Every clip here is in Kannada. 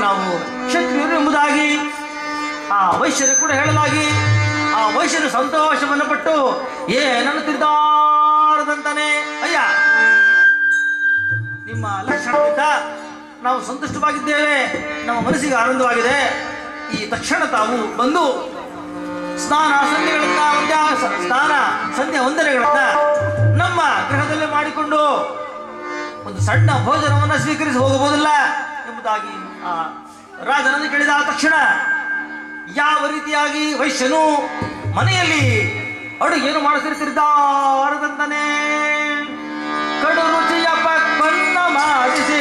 ನಾವು ಕ್ಷತ್ರಿಯರು ಎಂಬುದಾಗಿ ಆ ವೈಶ್ಯರು ಕೂಡ ಹೇಳಲಾಗಿ ಆ ವೈಶ್ಯರು ಸಂತೋಷವನ್ನು ಪಟ್ಟು ಏನನ್ನು ತಿರ್ದಾರದಂತಾನೆ, ಅಯ್ಯ ನಿಮ್ಮ ಲಕ್ಷಣದಿಂದ ನಾವು ಸಂತುಷ್ಟವಾಗಿದ್ದೇವೆ, ನಮ್ಮ ಮನಸ್ಸಿಗೆ ಆನಂದವಾಗಿದೆ. ಈ ತಕ್ಷಣ ತಾವು ಬಂದು ಸ್ನಾನ ಸಂಧ್ಯಾ ವಂದನೆಗಳನ್ನ ನಮ್ಮ ಗೃಹದಲ್ಲೇ ಮಾಡಿಕೊಂಡು ಒಂದು ಸಣ್ಣ ಭೋಜನವನ್ನು ಸ್ವೀಕರಿಸಿ ಹೋಗಬಹುದಿಲ್ಲ ಎಂಬುದಾಗಿ ಆ ರಾಜನನ್ನು ಕೇಳಿದ ತಕ್ಷಣ ಯಾವ ರೀತಿಯಾಗಿ ವೈಶ್ಯನು ಮನೆಯಲ್ಲಿ ಅಡುಗೆಯನ್ನು ಮಾಡಿಸಿರ್ತಿದ್ದಾರದಂತಾನೆ ಕಡು ರುಚಿಯ ಪಕ್ವನ್ನ ಮಾಡಿಸಿ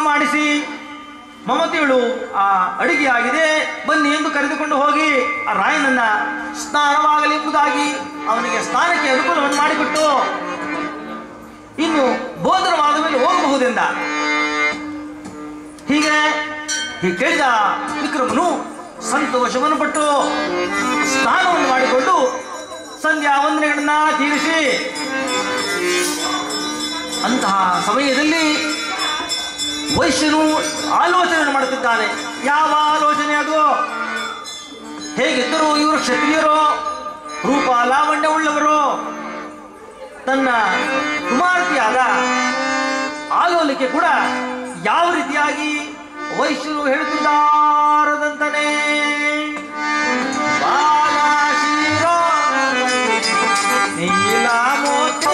ಮಾಡಿಸಿ ಮಮತೆಯಳು ಆ ಅಡಿಗೆ ಆಗಿದೆ ಬನ್ನಿ ಎಂದು ಕರೆದುಕೊಂಡು ಹೋಗಿ ಆ ರಾಯನನ್ನ ಸ್ನಾನವಾಗಲಿ ಎಂಬುದಾಗಿ ಅವನಿಗೆ ಸ್ನಾನಕ್ಕೆ ಅನುಕೂಲವನ್ನು ಮಾಡಿಕೊಟ್ಟು ಇನ್ನು ಭೋಜನವಾದ ಮೇಲೆ ಹೋಗಬಹುದೆಂದ. ಹೀಗೆ ಕೇಳಿದ ವಿಕ್ರಮನು ಸಂತೋಷವನ್ನು ಪಟ್ಟು ಸ್ನಾನವನ್ನು ಮಾಡಿಕೊಂಡು ಸಂಧ್ಯಾ ವಂದನೆಗಳನ್ನ ತೀರಿಸಿ ಅಂತಹ ಸಮಯದಲ್ಲಿ ವೈಶ್ಯನು ಆಲೋಚನೆಯನ್ನು ಮಾಡುತ್ತಿದ್ದಾನೆ. ಯಾವ ಆಲೋಚನೆ ಅದು? ಹೇಗಿದ್ದರೂ ಇವರು ಕ್ಷತ್ರಿಯರು, ರೂಪ ಲಾವಣ್ಯವುಳ್ಳವರು, ತನ್ನ ಕುಮಾರ್ತಿಯಾದ ಆಲೋಲಿಕೆ ಕೂಡ ಯಾವ ರೀತಿಯಾಗಿ ವೈಶ್ಯರು ಹೇಳುತ್ತಿದ್ದಾರದಂತಾನೆ ನೀಲ ಮೋತಿ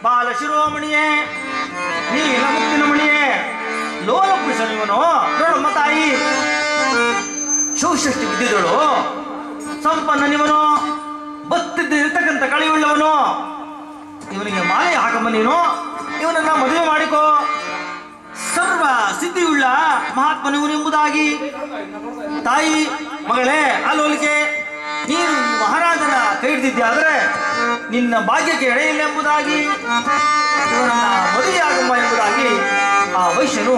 ಬಾಲಶಿರೋಮಣಿಯೇ, ನೀಲ ಮುತ್ತಿನ ಮಣಿಯೇ, ಲೋಲ ಪುರುಷನಿವನು ನೋಡಮ್ಮ ತಾಯಿ, ಶೌಷಷ್ಟಿ ವಿದ್ಯೆಗಳು ಸಂಪನ್ನನಿವನು, ಬತ್ತಿದ್ದಿರ್ತಕ್ಕಂಥ ಕಳೆಯುಳ್ಳವನು, ಇವನಿಗೆ ಮಾಲೆ ಹಾಕಮ್ಮ ನೀನು, ಇವನನ್ನ ಮದುವೆ ಮಾಡಿಕೋ, ಸರ್ವ ಸಿದ್ಧಿಯುಳ್ಳ ಮಹಾತ್ಮನಿವನು ಎಂಬುದಾಗಿ. ತಾಯಿ ಮಗಳೇ ಆಲೋಲಿಕೆ, ನೀನು ಮಹಾರಾಜನ ಕೈ ಹಿಡಿದಿದ್ದೆ ನಿನ್ನ ಭಾಗ್ಯಕ್ಕೆ ಎಡೆಯಿಲ್ಲ ಎಂಬುದಾಗಿ ಇವನನ್ನ ಮದುವೆಯಾಗಮ್ಮ ಎಂಬುದಾಗಿ ಆ ವೈಶ್ಯನು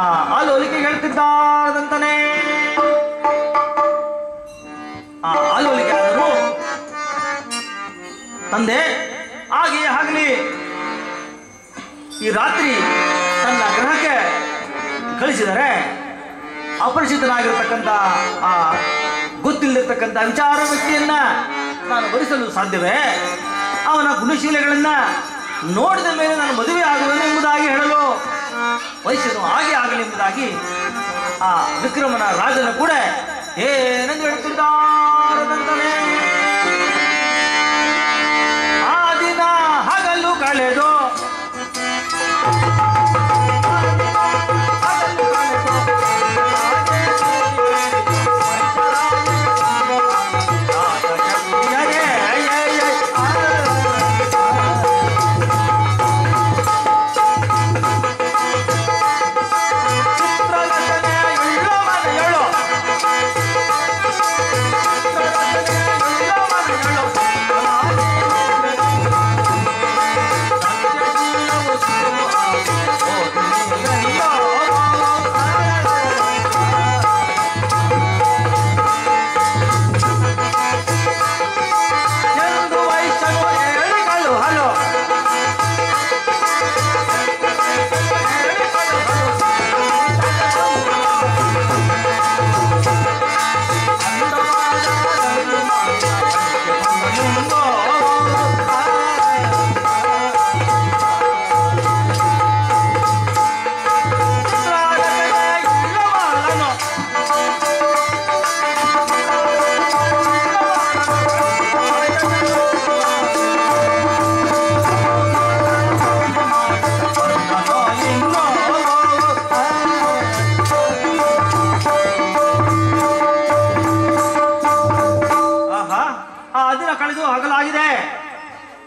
ಆ ಆಲೋಲಿಕೆ ಹೇಳ್ತಿದ್ದಾದಂತಾನೆ. ಆ ಆಲೋಲಿಕೆ ಆದರೂ ತಂದೆ ಹಾಗೆ ಆಗಲಿ, ಈ ರಾತ್ರಿ ತನ್ನ ಗ್ರಹಕ್ಕೆ ಕಳಿಸಿದರೆ ಅಪರಿಚಿತನಾಗಿರ್ತಕ್ಕಂಥ ಆ ಗೊತ್ತಿಲ್ಲದಿರ್ತಕ್ಕಂಥ ವಿಚಾರ ವ್ಯಕ್ತಿಯನ್ನ ನಾನು ಭರಿಸಲು ಸಾಧ್ಯವೇ? ಅವನ ಗುಣಶೀಲಗಳನ್ನ ನೋಡಿದ ಮೇಲೆ ನಾನು ಮದುವೆ ಆಗುವೆನು ಎಂಬುದಾಗಿ ಹೇಳಲು ವೈಶ್ಯನು ಹಾಗೆ ಆಗಲಿ ಎಂಬುದಾಗಿ ಆ ವಿಕ್ರಮನ ರಾಜನ ಕೂಡ ಏನೆಂದು ಹೇಳುತ್ತಿದ್ದಾರದಂತಲೇ ಆ ದಿನ ಹಗಲು ಕಳೆದು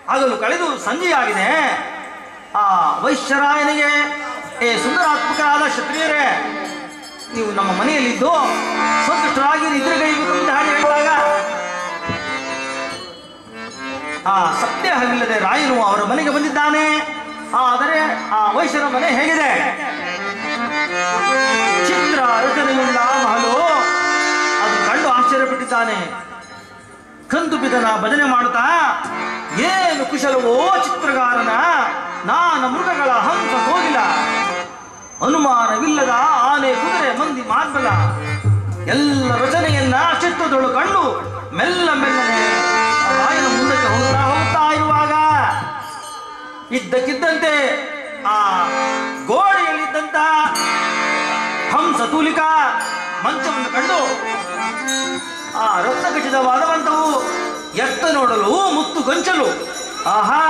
ಹಗಲು ಕಳೆದು ಸಂಜೆಯಾಗಿದೆ. ಆ ವೈಶ್ಯರಾಯನಿಗೆ ಸುಂದರಾತ್ಮಕರಾದ ಕ್ಷತ್ರಿಯರೇ, ನೀವು ನಮ್ಮ ಮನೆಯಲ್ಲಿದ್ದು ಸಂತುಷ್ಟರಾಗಿ ನಿದ್ರೆಗೈಬೇಕು ಅಂತ ಹಾಗೆ ಹೇಳಿದಾಗ ಆ ಸತ್ಯ ಹಗಲಿಲ್ಲದೆ ರಾಯನು ಅವರ ಮನೆಗೆ ಬಂದಿದ್ದಾನೆ. ಆದರೆ ಆ ವೈಶ್ಯರ ಮನೆ ಹೇಗಿದೆ? ಚಿತ್ರ ರಚನೆಯುಳ್ಳ ಮಹಲು. ಅದು ಕಂಡು ಆಶ್ಚರ್ಯಪಟ್ಟಿದ್ದಾನೆ. ಕಂದು ಬಿದನ ಭಜನೆ ಮಾಡುತ್ತಾ, ಏನು ಕುಶಲವೋ ಚಿತ್ರಗಾರನ, ನಾನ ಮೃಗಗಳ ಹಂಸ ಹೋಗಿಲ್ಲ, ಅನುಮಾನವಿಲ್ಲದ ಆನೆ ಕುದುರೆ ಮಂದಿ ಮಾರ್ಬಲ, ಎಲ್ಲ ರಚನೆಯನ್ನ ಚಿತ್ರದೊಳು ಕಂಡು ಮೆಲ್ಲ ಮೆಲ್ಲನೆ ರಾಯನ ಮುಂದಕ್ಕೆ ಹೋಗ್ತಾ ಇರುವಾಗ ಇದ್ದಕ್ಕಿದ್ದಂತೆ ಆ ಗೋಡೆಯಲ್ಲಿದ್ದಂತ ಹಂಸ ತೂಲಿಕ ಮಂಚವನ್ನು ಕಂಡು ಆ ರತ್ನಖಚಿತವಾದವಂತವು ಎತ್ತ ನೋಡಲು ಮುತ್ತು ಗೊಂಚಲು. ಆಹಾ,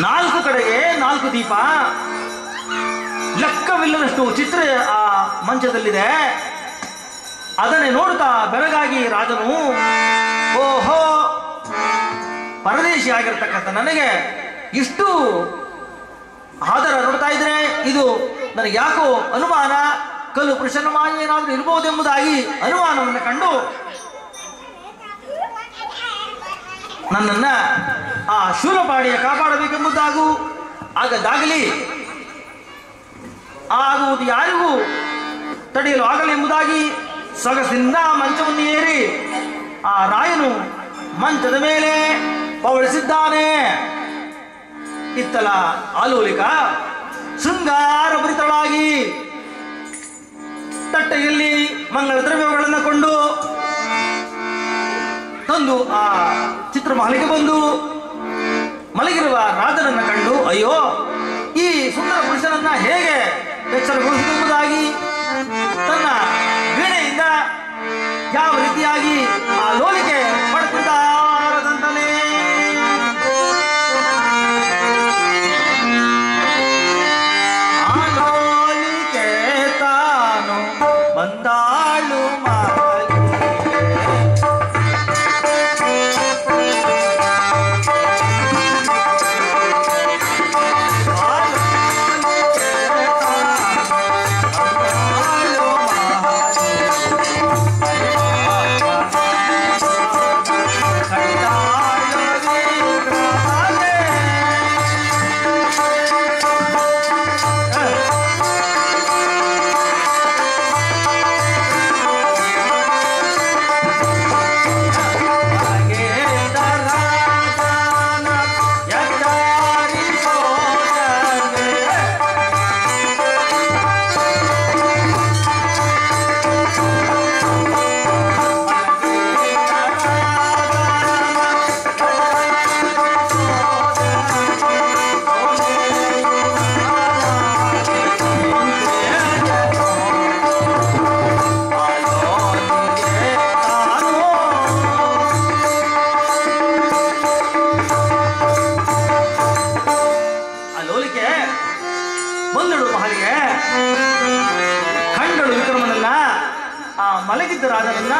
4 ಕಡೆಗೆ 4 ದೀಪ, ಲೆಕ್ಕವಿಲ್ಲದಷ್ಟು ಚಿತ್ರ ಆ ಮಂಚದಲ್ಲಿದೆ. ಅದನ್ನೇ ನೋಡುತ್ತಾ ಬೆರಗಾಗಿ ರಾಜನು, ಓಹೋ, ಪರದೇಶಿ ಆಗಿರ್ತಕ್ಕಂಥ ನನಗೆ ಇಷ್ಟು ಆದರ ನೋಡ್ತಾ ಇದ್ರೆ ಇದು ನನಗೆ ಯಾಕೋ ಅನುಮಾನ, ಕಲ್ಲು ಪ್ರಸನ್ನವಾಗಿ ಏನಾದರೂ ಇರಬಹುದೆಂಬುದಾಗಿ ಅನುಮಾನವನ್ನು ಕಂಡು ನನ್ನನ್ನ ಆ ಶೂಲಪಾಣಿಯ ಕಾಪಾಡಬೇಕೆಂಬುದಾಗೂ ಆಗದಾಗಲಿ ಆಗುವುದು ಯಾರಿಗೂ ತಡೆಯಲು ಆಗಲಿ ಎಂಬುದಾಗಿ ಸೊಗಸಿಂದ ಮಂಚವನ್ನು ಏರಿ ಆ ರಾಯನು ಮಂಚದ ಮೇಲೆ ಪವಳಿಸಿದ್ದಾನೆ. ಇತ್ತಲ ಆಲೋಲಿಕ ಶೃಂಗಾರ ಭರಿತಳಾಗಿ ತಟ್ಟೆಯಲ್ಲಿ ಮಂಗಳ ದ್ರವ್ಯಗಳನ್ನು ಕೊಂಡು ತಂದು ಆ ಚಿತ್ರಮಹಲಿಗೆ ಬಂದು ಮಲಗಿರುವ ರಾಜನನ್ನ ಕಂಡು, ಅಯ್ಯೋ, ಈ ಸುಂದರ ಪುರುಷನನ್ನ ಹೇಗೆ ಎಚ್ಚರಗೊಳಿಸುವುದಾಗಿ ತನ್ನ ವೀಣೆಯಿಂದ ಯಾವ ರೀತಿಯಾಗಿ ಆ ಲೋಲಿಕೆ ಪಡುತ್ತಿದ್ದಾರದಂತಲೇ ಆ ಲೋಲಿಕೆ ತಾನು ಬಂದಾಳು ಮೇಲೆ ಕಂಡಳು ವಿಕ್ರಮನನ್ನ. ಆ ಮಲಗಿದ್ದ ರಾಜನನ್ನ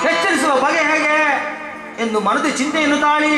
ಎಚ್ಚರಿಸುವ ಬಗೆ ಹೇಗೆ ಎಂದು ಮನದ ಚಿಂತೆಯನ್ನು ತಾಳಿ